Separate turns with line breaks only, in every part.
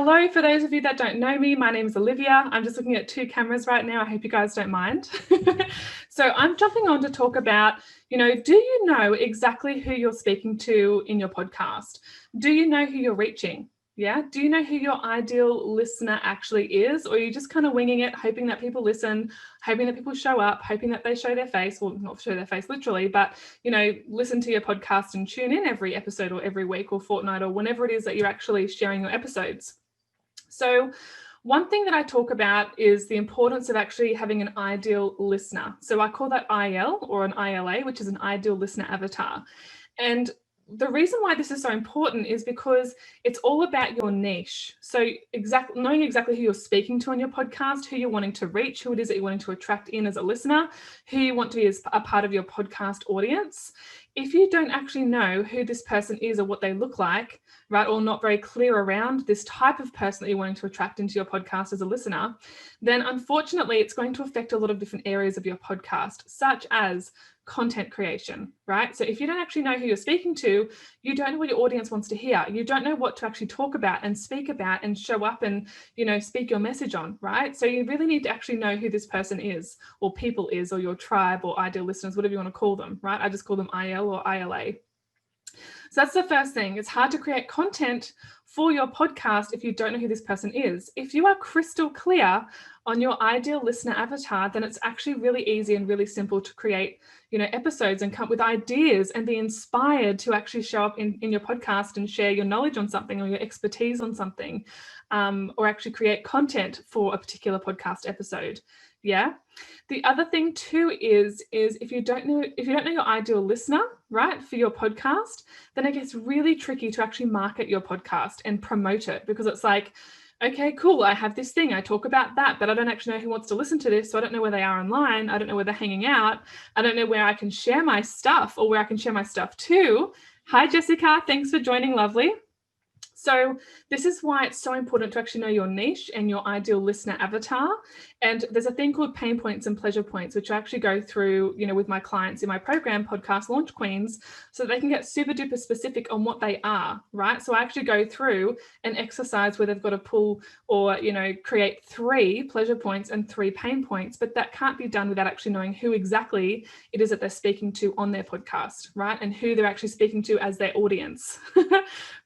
Hello, for those of you that don't know me, my name is Olivia. I'm just looking at two cameras right now. I hope you guys don't mind. So I'm jumping on to talk about, do you know exactly who you're speaking to in your podcast? Do you know who you're reaching? Yeah. Do you know who your ideal listener actually is? Or are you just kind of winging it, hoping that people listen, hoping that people show up, hoping that they show their face, well, not show their face literally, but, listen to your podcast and tune in every episode or every week or fortnight or whenever it is that you're actually sharing your episodes? So one thing that I talk about is the importance of actually having an ideal listener. So I call that IL or an ILA, which is an ideal listener avatar. And the reason why this is so important is because it's all about your niche. So knowing exactly who you're speaking to on your podcast, who you're wanting to reach, who it is that you're wanting to attract in as a listener, who you want to be as a part of your podcast audience. If you don't actually know who this person is or what they look like, right, or not very clear around this type of person that you're wanting to attract into your podcast as a listener, then unfortunately it's going to affect a lot of different areas of your podcast, such as content creation, right? So if you don't actually know who you're speaking to, you don't know what your audience wants to hear. You don't know what to actually talk about and speak about and show up and, speak your message on, right? So you really need to actually know who this person is or people is or your tribe or ideal listeners, whatever you want to call them, right? I just call them IL or ILA. So that's the first thing. It's hard to create content for your podcast if you don't know who this person is. If you are crystal clear on your ideal listener avatar, then it's actually really easy and really simple to create, episodes and come up with ideas and be inspired to actually show up in your podcast and share your knowledge on something or your expertise on something, or actually create content for a particular podcast episode. Yeah. The other thing too is if you don't know your ideal listener, right, for your podcast, then it gets really tricky to actually market your podcast and promote it, because it's like, okay, cool, I have this thing, I talk about that, but I don't actually know who wants to listen to this, so I don't know where they are online, I don't know where they're hanging out, I don't know where I can share my stuff or where I can share my stuff to. Hi, Jessica, thanks for joining, lovely. So this is why it's so important to actually know your niche and your ideal listener avatar. And there's a thing called pain points and pleasure points, which I actually go through, with my clients in my program, Podcast Launch Queens, so they can get super duper specific on what they are, right? So I actually go through an exercise where they've got to pull or, create 3 pleasure points and 3 pain points, but that can't be done without actually knowing who exactly it is that they're speaking to on their podcast, right? And who they're actually speaking to as their audience,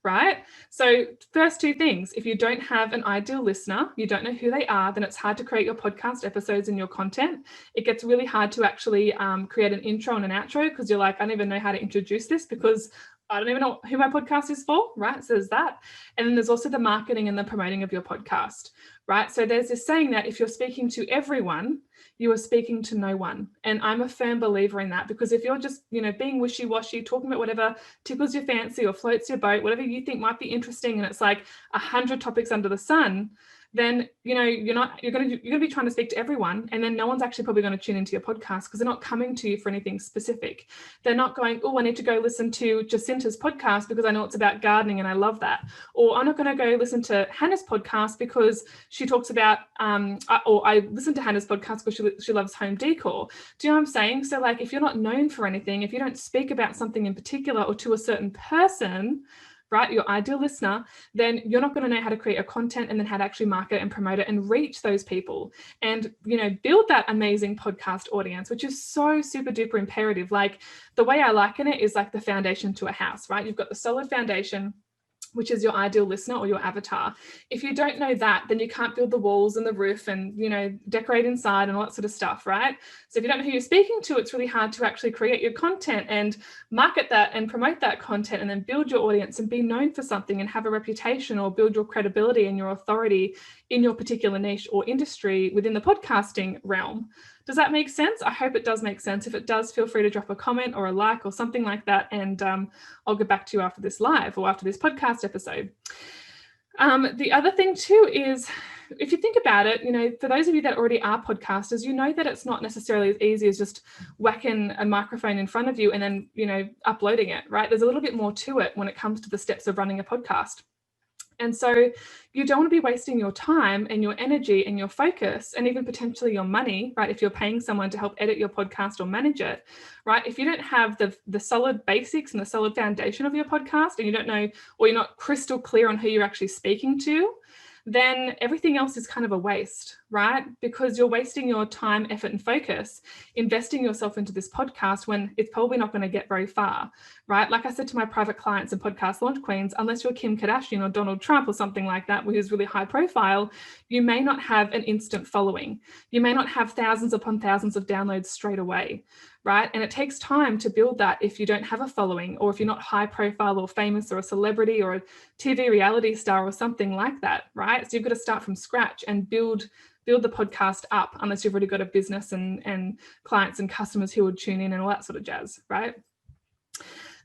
right? So first 2 things, if you don't have an ideal listener, you don't know who they are, then it's hard to create your podcast episodes and your content. It gets really hard to actually create an intro and an outro, because you're like, I don't even know how to introduce this because I don't even know who my podcast is for, right? So there's that. And then there's also the marketing and the promoting of your podcast, right? So there's this saying that if you're speaking to everyone, you are speaking to no one. And I'm a firm believer in that, because if you're just, being wishy-washy, talking about whatever tickles your fancy or floats your boat, whatever you think might be interesting, and it's like 100 topics under the sun, then you're going to be trying to speak to everyone, and then no one's actually probably going to tune into your podcast because they're not coming to you for anything specific. They're not going, oh, I need to go listen to Jacinta's podcast because I know it's about gardening and I love that, or I'm not going to go listen to Hannah's podcast because she talks about or I listen to Hannah's podcast because she loves home decor. Do you know what I'm saying? So like, if you're not known for anything, if you don't speak about something in particular or to a certain person, right, your ideal listener, then you're not going to know how to create a content and then how to actually market and promote it and reach those people and, build that amazing podcast audience, which is so super duper imperative. Like, the way I liken it is like the foundation to a house, right? You've got the solid foundation, which is your ideal listener or your avatar. If you don't know that, then you can't build the walls and the roof and, decorate inside and all that sort of stuff, right? So if you don't know who you're speaking to, it's really hard to actually create your content and market that and promote that content and then build your audience and be known for something and have a reputation or build your credibility and your authority in your particular niche or industry within the podcasting realm. Does that make sense? I hope it does make sense. If it does, feel free to drop a comment or a like or something like that, and I'll get back to you after this live or after this podcast episode. The other thing too is, if you think about it, for those of you that already are podcasters, you know that it's not necessarily as easy as just whacking a microphone in front of you and then, uploading it, right? There's a little bit more to it when it comes to the steps of running a podcast. And so you don't want to be wasting your time and your energy and your focus and even potentially your money, right? If you're paying someone to help edit your podcast or manage it, right? If you don't have the solid basics and the solid foundation of your podcast, and you don't know, or you're not crystal clear on who you're actually speaking to, then everything else is kind of a waste, right? Because you're wasting your time, effort, and focus investing yourself into this podcast when it's probably not going to get very far, right? Like I said to my private clients and podcast launch queens, unless you're Kim Kardashian or Donald Trump or something like that, who's really high profile, you may not have an instant following. You may not have thousands upon thousands of downloads straight away, right? And it takes time to build that if you don't have a following, or if you're not high profile or famous or a celebrity or a TV reality star or something like that, right? So you've got to start from scratch and build the podcast up, unless you've already got a business and clients and customers who would tune in and all that sort of jazz, right?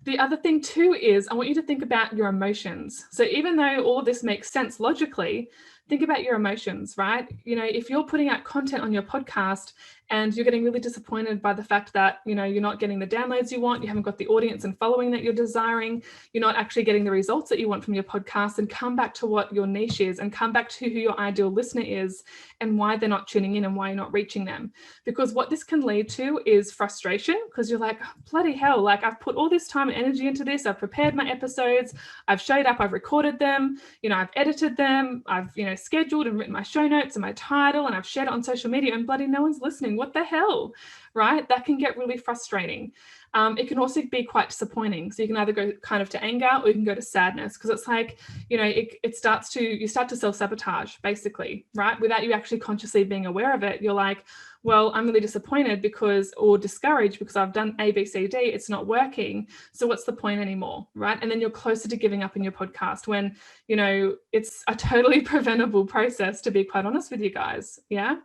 The other thing too is I want you to think about your emotions. So even though all of this makes sense logically, think about your emotions, right? You know, if you're putting out content on your podcast and you're getting really disappointed by the fact that, you know, you're not getting the downloads you want, you haven't got the audience and following that you're desiring, you're not actually getting the results that you want from your podcast, and come back to what your niche is and come back to who your ideal listener is and why they're not tuning in and why you're not reaching them. Because what this can lead to is frustration, because you're like, bloody hell, like I've put all this time and energy into this. I've prepared my episodes. I've showed up. I've recorded them. You know, I've edited them. I've, you know, scheduled and written my show notes and my title, and I've shared it on social media, and bloody no one's listening. What the hell, right? That can get really frustrating. It can also be quite disappointing. So you can either go kind of to anger, or you can go to sadness, because it's like, you know, you start to self-sabotage basically, right? Without you actually consciously being aware of it. You're like, well, I'm really disappointed or discouraged because I've done A, B, C, D, it's not working. So what's the point anymore, right? And then you're closer to giving up in your podcast when, you know, it's a totally preventable process, to be quite honest with you guys. Yeah.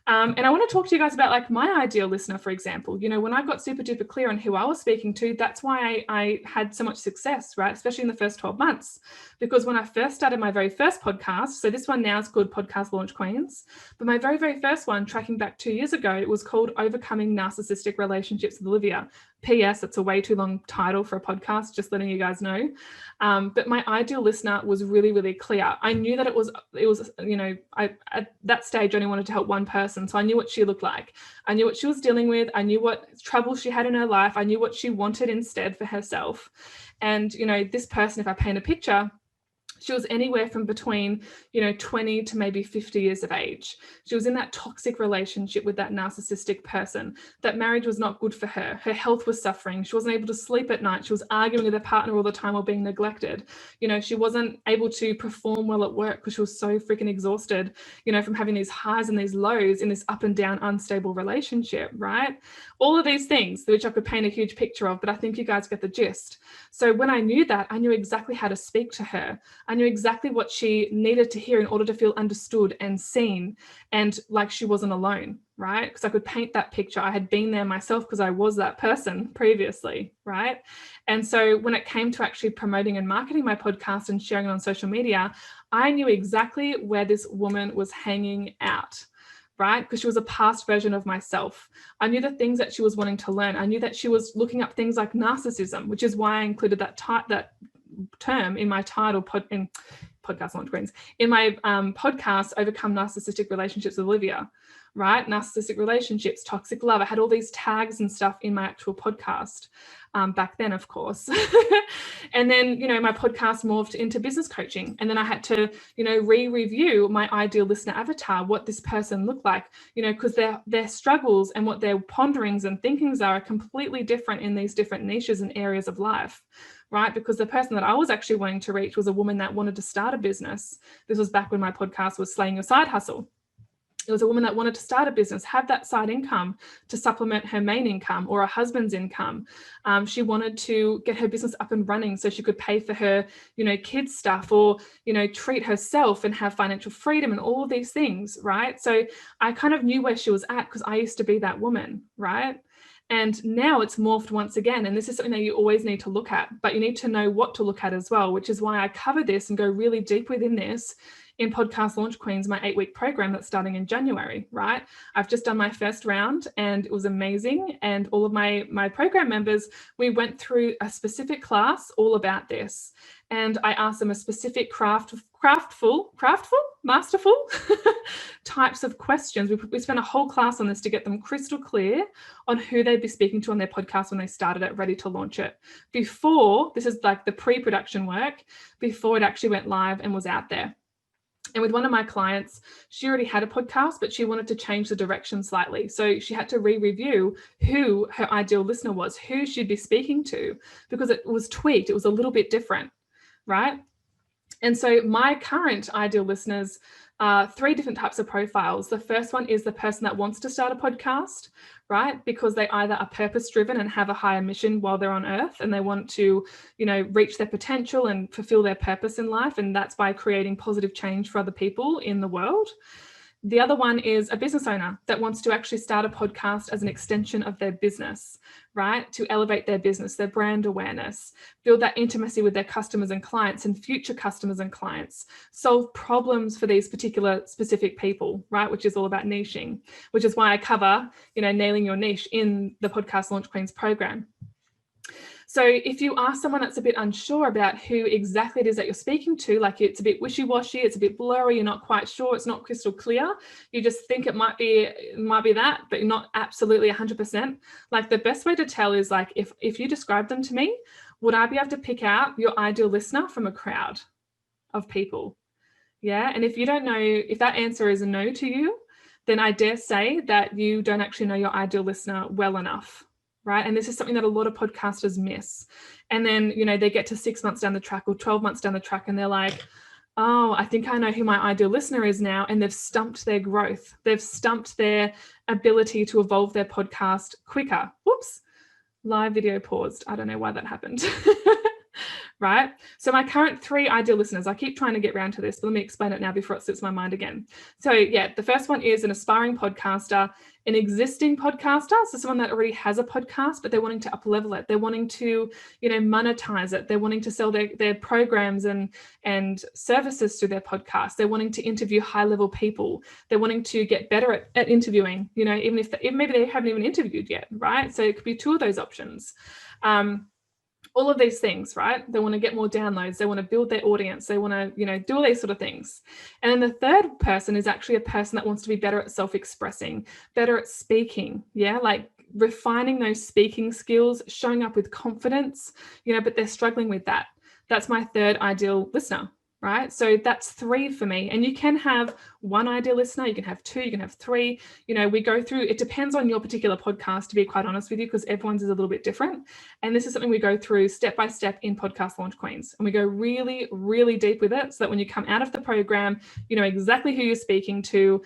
And I want to talk to you guys about like my ideal listener, for example. You know, when I got super duper clear on who I was speaking to, that's why I had so much success, right? Especially in the first 12 months. Because when I first started my very first podcast, so this one now is called Podcast Launch Queens, but my very, very first one, tracking back 2 years ago, it was called Overcoming Narcissistic Relationships with Olivia. P.S. It's a way too long title for a podcast, just letting you guys know. But my ideal listener was really, really clear. I knew that it was, you know, at that stage only wanted to help one person. So I knew what she looked like. I knew what she was dealing with. I knew what trouble she had in her life. I knew what she wanted instead for herself. And, you know, this person, if I paint a picture, she was anywhere from between, you know, 20 to maybe 50 years of age. She was in that toxic relationship with that narcissistic person. That marriage was not good for her. Her health was suffering. She wasn't able to sleep at night. She was arguing with her partner all the time while being neglected. You know, she wasn't able to perform well at work because she was so freaking exhausted, you know, from having these highs and these lows in this up and down unstable relationship, right? All of these things, which I could paint a huge picture of, but I think you guys get the gist. So when I knew that, I knew exactly how to speak to her. I knew exactly what she needed to hear in order to feel understood and seen and like she wasn't alone, right? Because I could paint that picture. I had been there myself because I was that person previously, right? And so when it came to actually promoting and marketing my podcast and sharing it on social media, I knew exactly where this woman was hanging out, right? Because she was a past version of myself. I knew the things that she was wanting to learn. I knew that she was looking up things like narcissism, which is why I included that term in my title in Podcast Launch Queens, in my podcast, Overcome Narcissistic Relationships with Olivia, right? Narcissistic relationships, toxic love. I had all these tags and stuff in my actual podcast back then, of course. And then, you know, my podcast morphed into business coaching. And then I had to, you know, re-review my ideal listener avatar, what this person looked like, you know, because their struggles and what their ponderings and thinkings are completely different in these different niches and areas of life. Right? Because the person that I was actually wanting to reach was a woman that wanted to start a business. This was back when my podcast was Slaying Your Side Hustle. It was a woman that wanted to start a business, have that side income to supplement her main income or her husband's income. She wanted to get her business up and running so she could pay for her, you know, kids stuff or, you know, treat herself and have financial freedom and all of these things, right? So I kind of knew where she was at because I used to be that woman, right? And now it's morphed once again. And this is something that you always need to look at, but you need to know what to look at as well, which is why I cover this and go really deep within this in Podcast Launch Queens, my 8-week program that's starting in January, right? I've just done my first round and it was amazing. And all of my program members, we went through a specific class all about this. And I asked them a specific masterful types of questions. We spent a whole class on this to get them crystal clear on who they'd be speaking to on their podcast when they started it, ready to launch it. Before, this is like the pre-production work, before it actually went live and was out there. And with one of my clients, she already had a podcast, but she wanted to change the direction slightly. So she had to re-review who her ideal listener was, who she'd be speaking to, because it was tweaked. It was a little bit different, right? And so my current ideal listeners are 3 different types of profiles. The first one is the person that wants to start a podcast, right? Because they either are purpose-driven and have a higher mission while they're on earth, and they want to, reach their potential and fulfill their purpose in life. And that's by creating positive change for other people in the world. The other one is a business owner that wants to actually start a podcast as an extension of their business, right? To elevate their business, their brand awareness, build that intimacy with their customers and clients and future customers and clients, solve problems for these particular specific people, right? Which is all about niching, which is why I cover, nailing your niche in the Podcast Launch Queens program. So if you are someone that's a bit unsure about who exactly it is that you're speaking to, like it's a bit wishy-washy, it's a bit blurry, you're not quite sure, it's not crystal clear, you just think it might be that, but you're not absolutely 100%. Like the best way to tell is like, if you describe them to me, would I be able to pick out your ideal listener from a crowd of people? Yeah. And if you don't know, if that answer is a no to you, then I dare say that you don't actually know your ideal listener well enough. Right. And this is something that a lot of podcasters miss. And then, they get to 6 months down the track or 12 months down the track and they're like, oh, I think I know who my ideal listener is now. And they've stumped their growth. They've stumped their ability to evolve their podcast quicker. Whoops. Live video paused. I don't know why that happened. Right? So my current 3 ideal listeners, I keep trying to get around to this, but let me explain it now before it slips my mind again. So yeah, the first one is an aspiring podcaster, an existing podcaster, so someone that already has a podcast, but they're wanting to up-level it. They're wanting to, monetize it. They're wanting to sell their programs and services through their podcast. They're wanting to interview high-level people. They're wanting to get better at interviewing, even if maybe they haven't even interviewed yet, right? So it could be 2 of those options. All of these things, right? They want to get more downloads. They want to build their audience. They want to, do all these sort of things. And then the third person is actually a person that wants to be better at self-expressing, better at speaking. Yeah. Like refining those speaking skills, showing up with confidence, but they're struggling with that. That's my third ideal listener. Right? So that's 3 for me. And you can have 1 ideal listener, you can have 2, you can have 3. We go through, it depends on your particular podcast, to be quite honest with you, because everyone's is a little bit different. And this is something we go through step by step in Podcast Launch Queens. And we go really, really deep with it so that when you come out of the program, you know exactly who you're speaking to,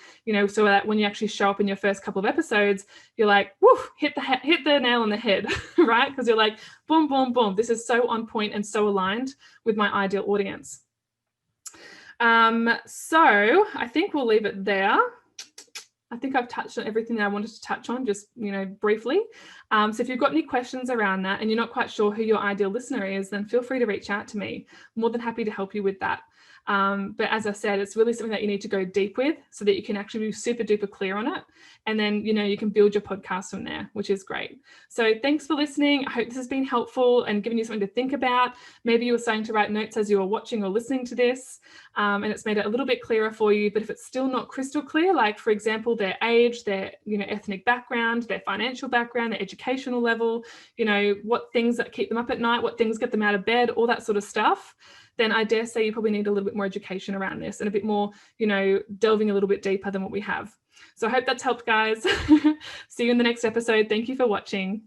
so that when you actually show up in your first couple of episodes, you're like, whoo, hit the nail on the head, right? Because you're like, boom, boom, boom. This is so on point and so aligned with my ideal audience. So I think we'll leave it there. I think I've touched on everything that I wanted to touch on, just, briefly. So if you've got any questions around that and you're not quite sure who your ideal listener is, then feel free to reach out to me. I'm more than happy to help you with that. But as I said, it's really something that you need to go deep with so that you can actually be super duper clear on it. And then, you can build your podcast from there, which is great. So thanks for listening. I hope this has been helpful and given you something to think about. Maybe you were starting to write notes as you were watching or listening to this, and it's made it a little bit clearer for you. But if it's still not crystal clear, like for example, their age, their, ethnic background, their financial background, their educational level, what things that keep them up at night, what things get them out of bed, all that sort of stuff, then I dare say you probably need a little bit more education around this and a bit more, delving a little bit deeper than what we have. So I hope that's helped, guys. See you in the next episode. Thank you for watching.